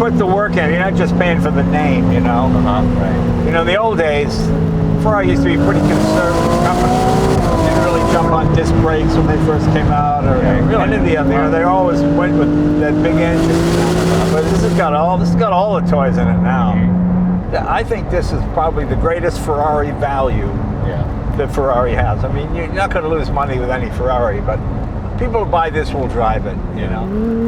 put the work in. You're not just paying for the name, you know. Right. You know, in the old days, Ferrari used to be a pretty conservative company. They didn't really jump on disc brakes when they first came out, or any of the other. You know, they always went with that big engine. But this has got all the toys in it now. I think this is probably the greatest Ferrari value that Ferrari has. I mean, you're not going to lose money with any Ferrari, but people who buy this will drive it, you know.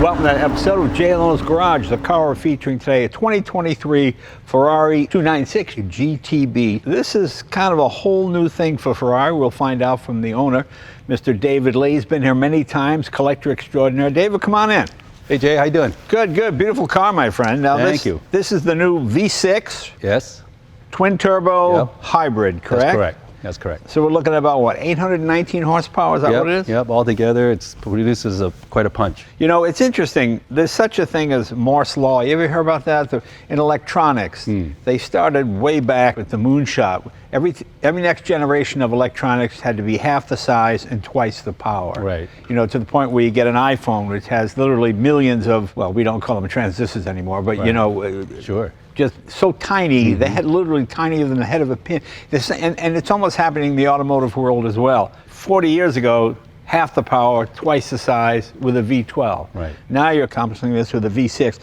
Welcome to that episode of Jay Leno's Garage. The car we're featuring today, a 2023 Ferrari 296 GTB. This is kind of a whole new thing for Ferrari. We'll find out from the owner, Mr. David Lee. He's been here many times, collector extraordinaire. David, come on in. Hey Jay, how you doing? Good, good. Beautiful car, my friend. Now, Thank you. This is the new V6. Yes. Twin turbo hybrid, correct? That's correct. That's correct. So we're looking at about what, 819 horsepower? Is that what it is? Yep. Altogether, it produces quite a punch. You know, it's interesting. There's such a thing as Moore's law. You ever hear about that? In electronics, they started way back with the moonshot. Every next generation of electronics had to be half the size and twice the power. Right. You know, to the point where you get an iPhone which has literally millions of, well, we don't call them transistors anymore, but you know, sure. Just so tiny, the head literally tinier than the head of a pin. And it's almost happening in the automotive world as well. 40 years ago, half the power, twice the size with a V12. Right. Now you're accomplishing this with a V6.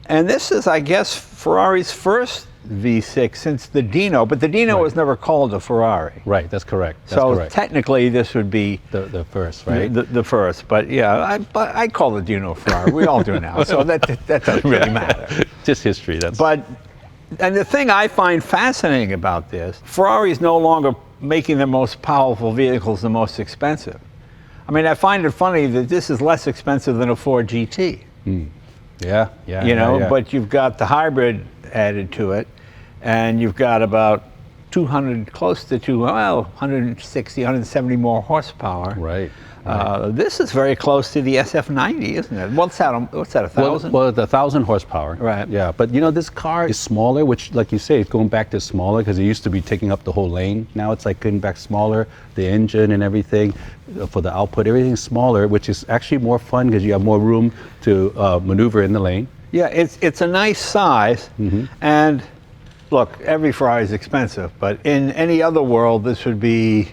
And this is, I guess, Ferrari's first V6 since the Dino, but the Dino was never called a Ferrari. Right, that's correct. That's so correct. Technically this would be the first, right? The first, but yeah, I call the Dino Ferrari. We all do now, so that doesn't really matter. Just history. And the thing I find fascinating about this, Ferrari is no longer making the most powerful vehicles the most expensive. I mean, I find it funny that this is less expensive than a Ford GT. Yeah. You know, but you've got the hybrid added to it, and you've got about 160, 170 more horsepower. Right. This is very close to the SF90, isn't it? What's that, 1,000? Well, the 1,000 horsepower. Right. Yeah, but you know, this car is smaller, which, like you say, it's going back to smaller because it used to be taking up the whole lane. Now it's like getting back smaller, the engine and everything, for the output, everything's smaller, which is actually more fun because you have more room to maneuver in the lane. Yeah, it's a nice size, and look, every Ferrari is expensive, but in any other world, this would be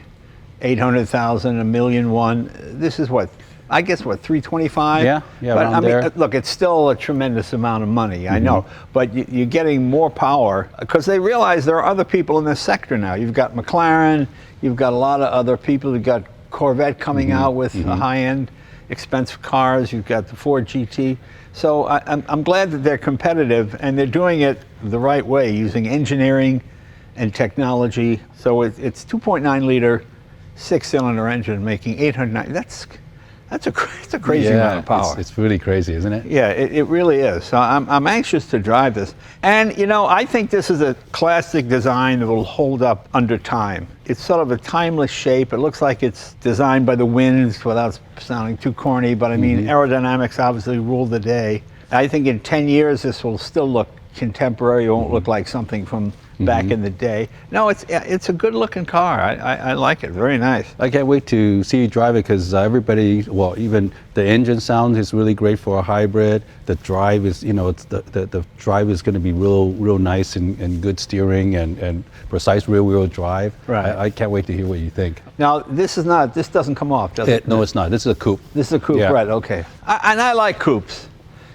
800,000, $1 million. This is what, I guess, what, 325? Yeah, but around I mean, there. look, it's still a tremendous amount of money, I know, but you're getting more power because they realize there are other people in this sector now. You've got McLaren, you've got a lot of other people, you've got Corvette coming out with high-end, expensive cars, you've got the Ford GT. So I'm glad that they're competitive and they're doing it the right way, using engineering and technology. So it's 2.9 liter, 6-cylinder engine making 890. That's a crazy amount of power. It's really crazy, isn't it? Yeah, it really is. So I'm anxious to drive this. And you know, I think this is a classic design that will hold up under time. It's sort of a timeless shape. It looks like it's designed by the winds without sounding too corny, but I mean, aerodynamics obviously rule the day. I think in 10 years this will still look contemporary. It won't look like something from back in the day. No, it's a good looking car. I like it. Very nice. I can't wait to see you drive it because everybody, well, even the engine sound is really great for a hybrid. The drive is, you know, it's the drive is going to be real nice and good steering and precise rear wheel drive. Right. I can't wait to hear what you think. Now, this doesn't come off, does it? No, it's not. This is a coupe. This is a coupe, right, okay. And I like coupes.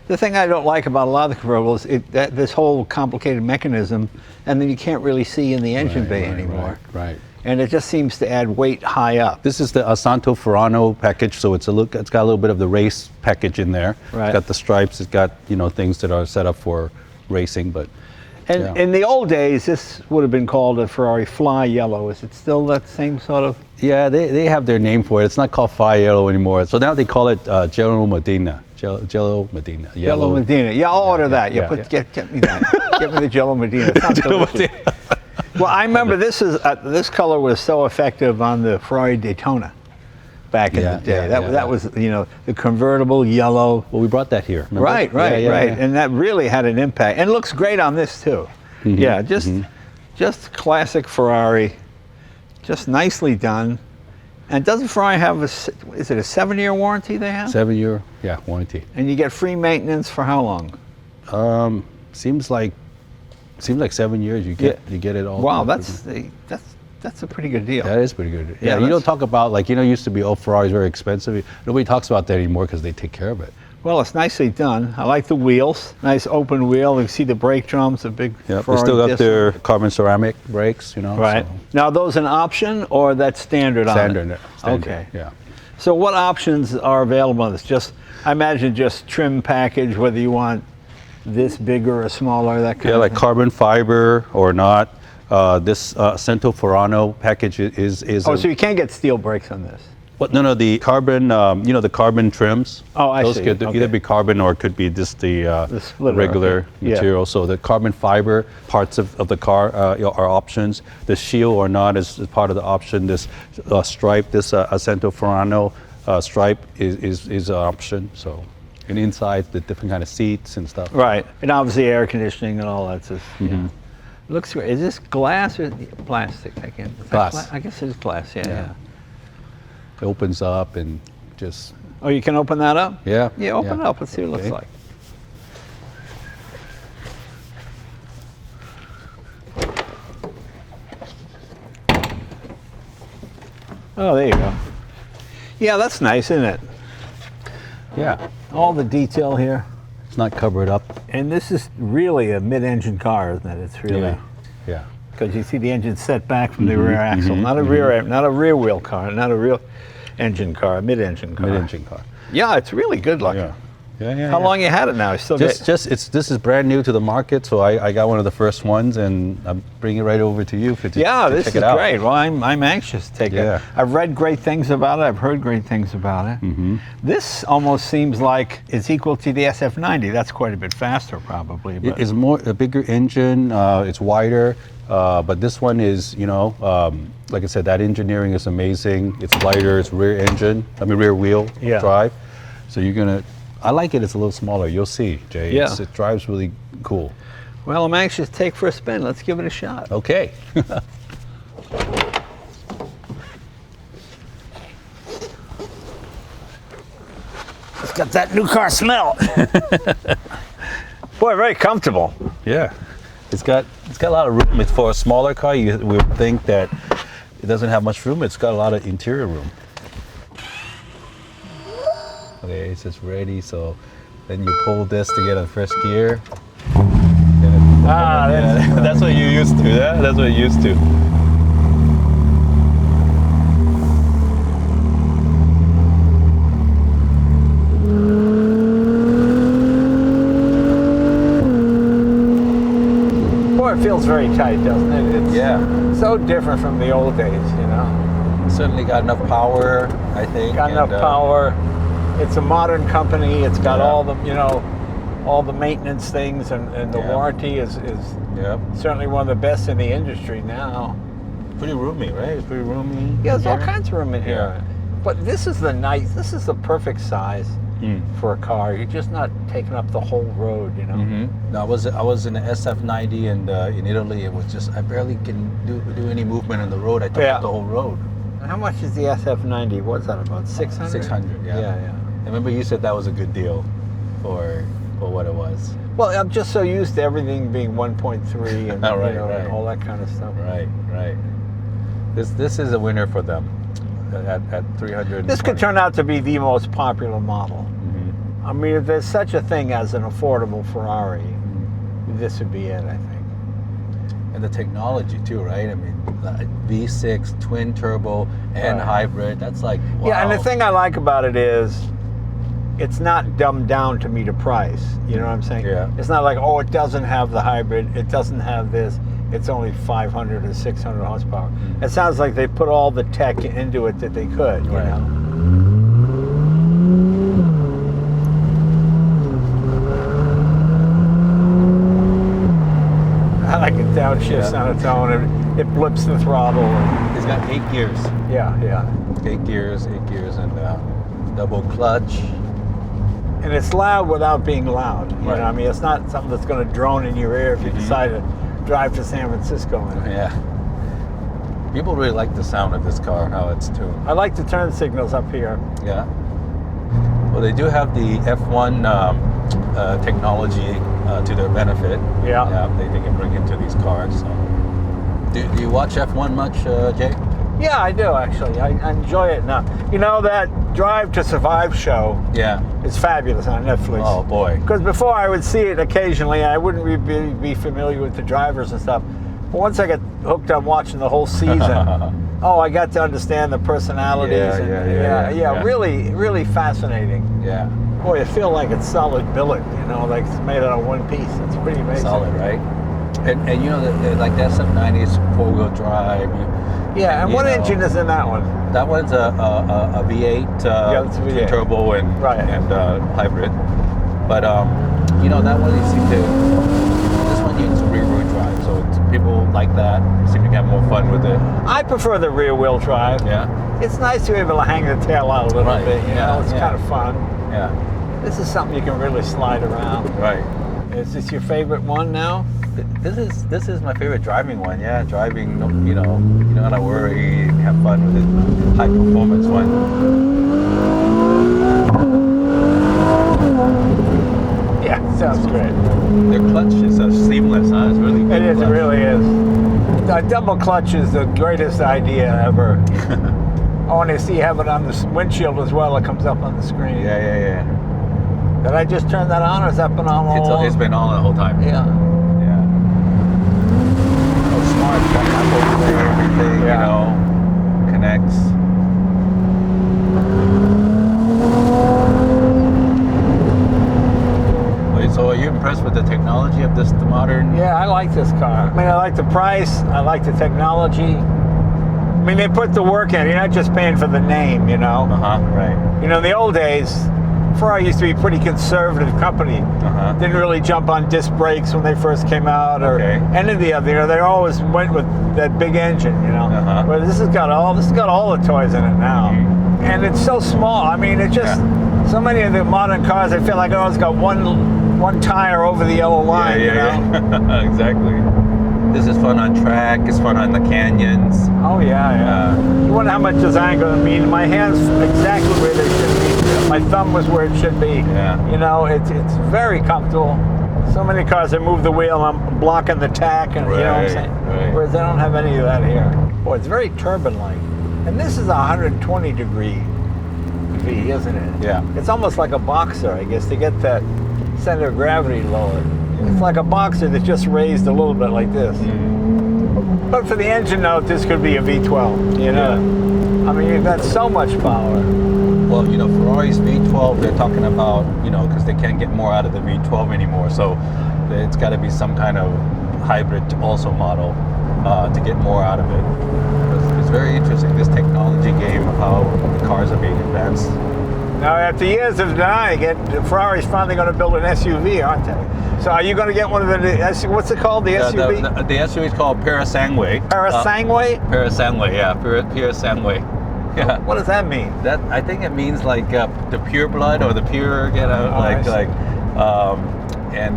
The thing I don't like about a lot of the convertibles is this whole complicated mechanism, and then you can't really see in the engine bay anymore. Right. And it just seems to add weight high up. This is the Santo Ferrano package, so it's got a little bit of the race package in there. Right. It's got the stripes. It's got, you know, things that are set up for racing, but. And in the old days, this would have been called a Ferrari Fly Yellow. Is it still that same sort of? Yeah, they have their name for it. It's not called Fly Yellow anymore. So now they call it Jello Medina. Jello Medina. Jello Medina. Yeah, I'll order that. Get me that. Get me the Jello Medina. It sounds delicious. Well, I remember this color was so effective on the Ferrari Daytona back in the day. That was, you know, the convertible yellow. Well, we brought that here. Remember? Right. And that really had an impact. And it looks great on this too. Yeah, just classic Ferrari, just nicely done. And doesn't Ferrari have is it a 7-year warranty they have? 7-year, yeah, warranty. And you get free maintenance for how long? Seems like 7 years. You get it all. Wow, that's a pretty good deal. That is pretty good. Yeah, Yeah, you don't talk about, like, used to be, oh, Ferrari's very expensive. Nobody talks about that anymore because they take care of it. Well, it's nicely done. I like the wheels. Nice open wheel. You can see the brake drums, the big Yeah, they Ferrari still got disc. their carbon ceramic brakes, Right. so- Now, are those an option or that's standard on it? Standard. Okay. Yeah. So what options are available on this? I imagine just trim package, whether you want this bigger or smaller, that kind Yeah, of like thing. carbon fiber or not. This Cento Furano package is. Oh, so you can't get steel brakes on this? But no, the carbon, the carbon trims. Oh, I those see. could Okay. either be carbon or it could be just the splitter, regular okay. Yeah. material. So the carbon fiber parts of the car are options. The shield or not is part of the option. This stripe, this Cento Furano stripe is an option. So, and inside the different kind of seats and stuff. Right. And obviously air conditioning and all that. Just, Mm-hmm. yeah. Looks great. Is this glass or plastic? I can't. Is that Glass. I guess it's glass. Yeah. It opens up and just. Oh, you can open that up? Yeah. Yeah, open it up. Let's see what it Okay. looks like. Oh, there you go. Yeah, that's nice, isn't it? Yeah. All the detail here. It's not covered up. And this is really a mid-engine car, isn't it? It's really, Yeah. because you see the engine set back from the rear axle. Not a rear wheel car, not a real engine car, a mid-engine car. Mid-engine car. Yeah, it's really good looking. Yeah. How long you had it now? You still This is brand new to the market, so I got one of the first ones, and I'm bringing it right over to you to Yeah, this check is it out. great. Well, I'm anxious to take Yeah. it. I've read great things about it. I've heard great things about it. This almost seems like it's equal to the SF90. That's quite a bit faster, probably. But It's a bigger engine. It's wider, but this one is, like I said, that engineering is amazing. It's lighter. It's rear wheel Yeah. drive. So I like it. It's a little smaller. You'll see, Jay. Yeah. It drives really cool. well, I'm anxious to take for a spin. Let's give it a shot. Okay. It's got that new car smell. Boy, very comfortable. Yeah, it's got a lot of room. It's for a smaller car. You would think that it doesn't have much room. It's got a lot of interior room. Okay, it's just ready. So then you pull this to get on first gear. That's what you're used to. Yeah, that's what you're used to. Boy, it feels very tight, doesn't it? It's so different from the old days, Certainly got enough power, I think. Got enough power. It's a modern company. It's got all the, all the maintenance things, and the warranty is Yeah. certainly one of the best in the industry now. Pretty roomy, right? It's pretty roomy. Yeah, there's all here. kinds of room in here. But this is the perfect size for a car. You're just not taking up the whole road, No, I was in the SF90 and in Italy. It was just I barely can do any movement on the road. I took up the whole road. How much is the SF90? What's that, about 600? 600, yeah. Yeah. I remember you said that was a good deal for what it was. Well, I'm just so used to everything being 1.3 and, Right. and all that kind of stuff. Right. This is a winner for them at 300. This could turn out to be the most popular model. I mean, if there's such a thing as an affordable Ferrari, this would be it, I think. And the technology too, right? I mean, V6 twin turbo and hybrid. That's like wow. Yeah, and the thing I like about it is it's not dumbed down to meet a price. You know what I'm saying? Yeah. It's not like, oh, it doesn't have the hybrid, it doesn't have this, it's only 500 or 600 horsepower. It sounds like they put all the tech into it that they could, you know? I like it downshifts on its own, and it blips the throttle. It's got 8 gears. Yeah. 8 gears, and double clutch. And it's loud without being loud. You Right. know, I mean, it's not something that's going to drone in your ear if you decide to drive to San Francisco. Yeah. In it. Yeah. 'Cause, you know, the 8 gears, 8 gears, and double clutch. And it's loud without being loud. You know, I mean, it's not something that's going to drone in your ear if you decide to drive to San Francisco. In it. People really like the sound of this car, how it's tuned. I like the turn signals up here. Yeah. Well, they do have the F1 technology to their benefit. Yeah. They can bring into these cars. So. Do you watch F1 much, Jay? Yeah, I do actually. I enjoy it now. You know, that Drive to Survive show Yeah. is fabulous on Netflix. Oh boy. Because before I would see it occasionally, I wouldn't be familiar with the drivers and stuff. But once I got hooked on watching the whole season, I got to understand the personalities. Yeah. Really, really fascinating. Yeah. Boy, I feel like it's solid billet, like it's made out of one piece. It's pretty amazing. Solid, right? And you know, like the SM90 is 4-wheel drive. Yeah, and what engine is in that one? That one's a V8, it's a V8. turbo and Right. hybrid. But that one you seem to. This one uses rear-wheel drive, so people like that. Seem to have more fun with it. I prefer the rear-wheel drive. Yeah. It's nice to be able to hang the tail out a little Right. bit. It's Yeah. kind of fun. Yeah. This is something you can really slide around. Right. Is this your favorite one now? This is my favorite driving one. Yeah, driving. You don't gotta worry. Have fun with it. High performance one. Yeah, sounds great. Their clutch is seamless, huh? It's really good. It is, it clutch. really is. A double clutch is the greatest idea ever. I want to see have it on the windshield as well. It comes up on the screen. Yeah. Did I just turn that on, or has that been on all along? It's been on the whole time. Yeah. Oh, smart. Got Apple Play, everything. Yeah. Connects. Wait, so are you impressed with the technology of the modern? Yeah, I like this car. I mean, I like the price. I like the technology. I mean, they put the work in. You're not just paying for the name, Right. In the old days, Ferrari used to be a pretty conservative company. Didn't really jump on disc brakes when they first came out, or any of the other. They always went with that big engine. Where this has got all the toys in it now, and it's so small. I mean, it's just so many of the modern cars. I feel like it's got one tire over the yellow line. Yeah. Exactly. This is fun on track. It's fun on the canyons. Oh yeah. You wonder how much design goes. I mean, my hands exactly where they should be. My thumb was where it should be. Yeah. It's very comfortable. So many cars that move the wheel, I'm blocking the tack, and you know what I'm saying. Right. Whereas they don't have any of that here. Boy, it's very turbine-like. And this is a 120-degree V, isn't it? Yeah. It's almost like a boxer, I guess, to get that center of gravity lower. It's like a boxer that's just raised a little bit like this. But for the engine note, this could be a V12, I mean, you've got so much power. Well, Ferrari's V12, they're talking about, because they can't get more out of the V12 anymore. So it's got to be some kind of hybrid also model to get more out of it. It's very interesting, this technology game of how the cars are being advanced. Now, after years of denying it, Ferrari's finally going to build an SUV, aren't they? So are you going to get one of the, what's it called, the SUV? The SUV is called Parasangway. Parasangway? Parasangway, yeah. Parasangway. Yeah. What does that mean? That I think it means like the pure blood or the pure, and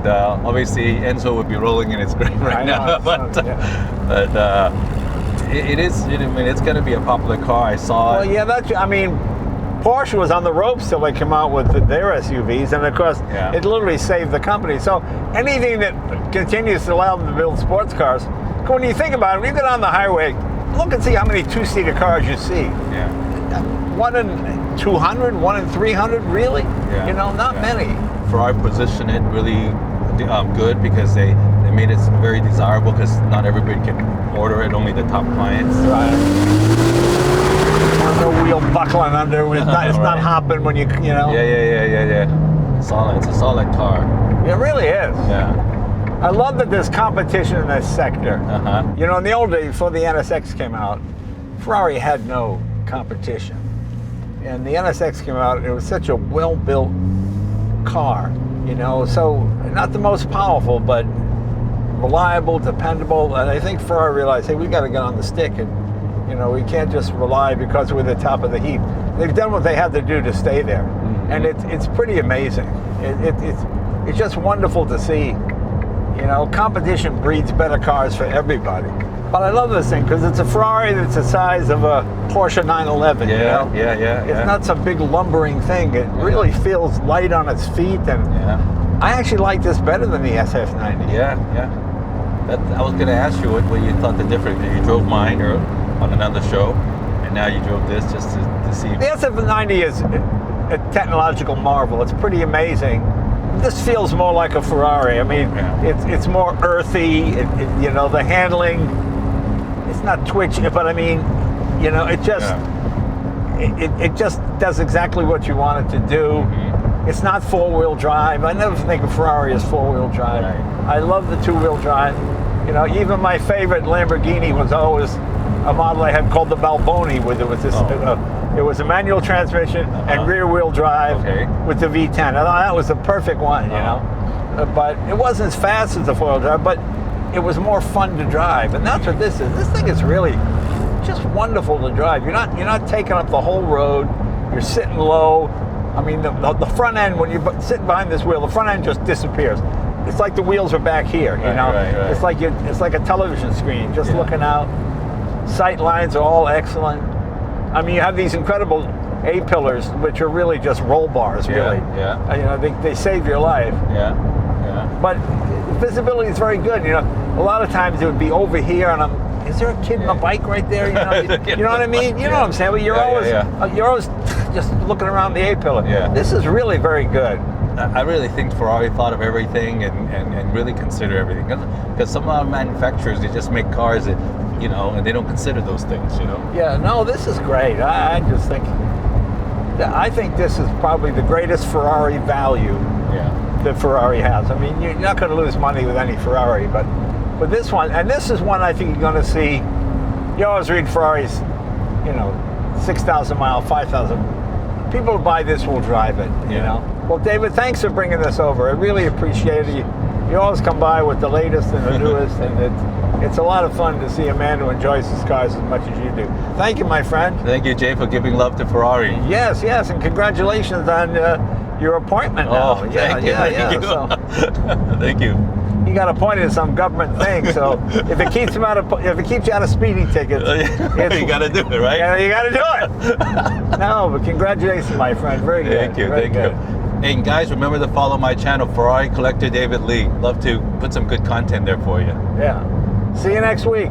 obviously Enzo would be rolling in his grave right now. It is. I mean, it's going to be a popular car. I saw. Well, yeah, Porsche was on the ropes till they came out with their SUVs, and of course, it literally saved the company. So anything that continues to allow them to build sports cars, when you think about it, when you get on the highway, look and see how many two-seater cars you see. Yeah. 1 in 200, 1 in 300, really? Yeah. Not many. Ferrari positioned it really good because they made it very desirable because not everybody can order it, only the top clients. Right. No wheel buckling under. It's not hopping when you. Yeah. Solid. It's a solid car. It really is. Yeah. I love that there's competition in this sector. In the old days, before the NSX came out, Ferrari had no competition. And the NSX came out, it was such a well-built car, so not the most powerful, but reliable, dependable. And I think Ferrari realized, hey, we got to get on the stick, and we can't just rely because we're the top of the heap. They've done what they had to do to stay there, and it's pretty amazing. It's just wonderful to see. Competition breeds better cars for everybody. But I love this thing because it's a Ferrari that's the size of a Porsche 911. Yeah, you know? yeah. It's not some big lumbering thing. It really feels light on its feet, and I actually like this better than the SF90. Yeah. I was going to ask you what you thought the difference. You drove mine or on another show, and now you drove this just to see. The SF90 is a technological marvel. It's pretty amazing. This feels more like a Ferrari. I mean, it's more earthy. You know, the handling, it's not twitchy, but I mean, you know, it just it just does exactly what you want it to do. It's not four-wheel drive. I never think of Ferrari as four-wheel drive. I love the two-wheel drive. You know, even my favorite Lamborghini was always a model I had called the Balboni, with it was this. It was a manual transmission and rear-wheel drive with the V10. I thought that was the perfect one, you know. But it wasn't as fast as the four-wheel drive, but it was more fun to drive, and that's what this is. This thing is really just wonderful to drive. You're not taking up the whole road. You're sitting low. I mean, the front end, when you're sitting behind this wheel, the front end just disappears. It's like the wheels are back here, you know. Right. It's like a television screen, just looking out. Sight lines are all excellent. I mean, you have these incredible A-pillars, which are really just roll bars, really. You know, they save your life. But visibility is very good. You know, a lot of times it would be over here, and is there a kid on a bike right there? You know what I mean? You know what I'm saying? But you're always just looking around the A-pillar. This is really very good. I really think Ferrari thought of everything and really consider everything. Because some of the manufacturers, they just make cars that, you know, and they don't consider those things, you know? Yeah, no, this is great. I just think, I think this is probably the greatest Ferrari value that Ferrari has. I mean, you're not going to lose money with any Ferrari, but with this one, and this is one I think you're going to see. You always read Ferraris, you know, 6,000 mile, 5,000. People who buy this will drive it, you know. Well, David, thanks for bringing this over. I really appreciate it. You always come by with the latest and the newest, and it's a lot of fun to see a man who enjoys his cars as much as you do. Thank you, my friend. Thank you, Jay, for giving love to Ferrari. Yes, and congratulations on your appointment now. Thank you. So, thank you. you got appointed to some government thing, so if it keeps you out of speeding tickets, you got to do it, right? Yeah, you got to do it. No, but congratulations, my friend. Very good. Thank you. And guys, remember to follow my channel, Ferrari Collector David Lee. Love to put some good content there for you. Yeah. See you next week.